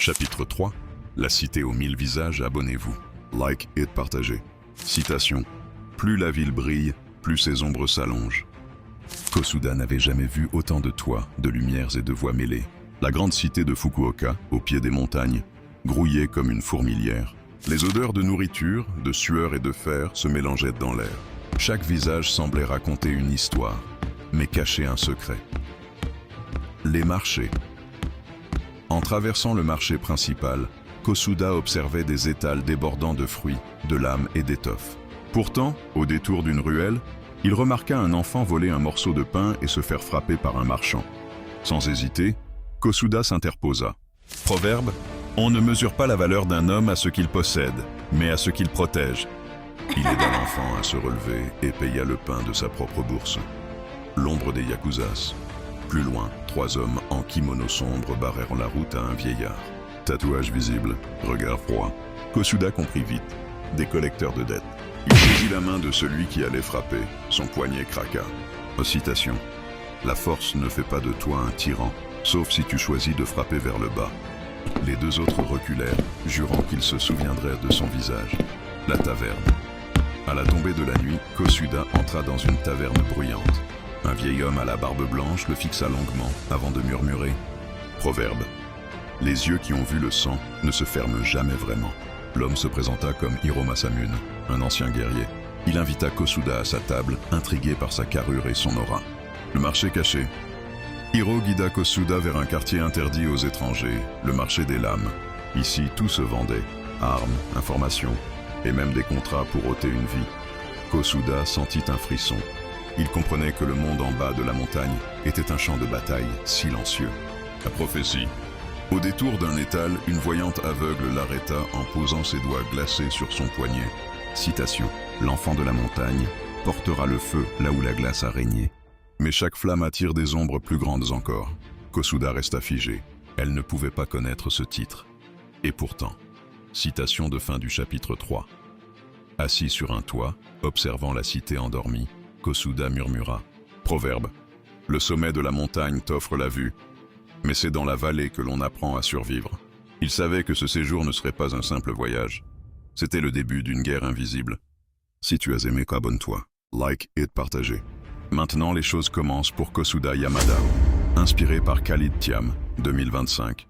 Chapitre 3. La cité aux 1000 visages, abonnez-vous. Like et partagez. Citation. Plus la ville brille, plus ses ombres s'allongent. Kosuda n'avait jamais vu autant de toits, de lumières et de voix mêlées. La grande cité de Fukuoka, au pied des montagnes, grouillait comme une fourmilière. Les odeurs de nourriture, de sueur et de fer se mélangeaient dans l'air. Chaque visage semblait raconter une histoire, mais cacher un secret. Les marchés. En traversant le marché principal, Kosuda observait des étals débordant de fruits, de lames et d'étoffes. Pourtant, au détour d'une ruelle, il remarqua un enfant voler un morceau de pain et se faire frapper par un marchand. Sans hésiter, Kosuda s'interposa. Proverbe, on ne mesure pas la valeur d'un homme à ce qu'il possède, mais à ce qu'il protège. Il aida l'enfant à se relever et paya le pain de sa propre bourse. L'ombre des Yakuzas. Plus loin, 3 hommes en kimono sombre barrèrent la route à un vieillard. Tatouage visible, regard froid. Kosuda comprit vite. Des collecteurs de dettes. Il saisit la main de celui qui allait frapper. Son poignet craqua. Citation. La force ne fait pas de toi un tyran, sauf si tu choisis de frapper vers le bas. Les 2 autres reculèrent, jurant qu'ils se souviendraient de son visage. La taverne. À la tombée de la nuit, Kosuda entra dans une taverne bruyante. Un vieil homme à la barbe blanche le fixa longuement avant de murmurer. Proverbe. Les yeux qui ont vu le sang ne se ferment jamais vraiment. L'homme se présenta comme Hiro Masamune, un ancien guerrier. Il invita Kosuda à sa table, intrigué par sa carrure et son aura. Le marché caché. Hiro guida Kosuda vers un quartier interdit aux étrangers, le marché des lames. Ici, tout se vendait. Armes, informations, et même des contrats pour ôter une vie. Kosuda sentit un frisson. Il comprenait que le monde en bas de la montagne était un champ de bataille silencieux. La prophétie. Au détour d'un étal, une voyante aveugle l'arrêta en posant ses doigts glacés sur son poignet. Citation. L'enfant de la montagne portera le feu là où la glace a régné. Mais chaque flamme attire des ombres plus grandes encore. Kosuda resta figée. Elle ne pouvait pas connaître ce titre. Et pourtant. Citation de fin du chapitre 3. Assis sur un toit, observant la cité endormie, Kosuda murmura. Proverbe. Le sommet de la montagne t'offre la vue, mais c'est dans la vallée que l'on apprend à survivre. Il savait que ce séjour ne serait pas un simple voyage. C'était le début d'une guerre invisible. Si tu as aimé, abonne-toi, like et partagez. Maintenant, les choses commencent pour Kosuda Yamada. Inspiré par Khalid Thiam, 2025.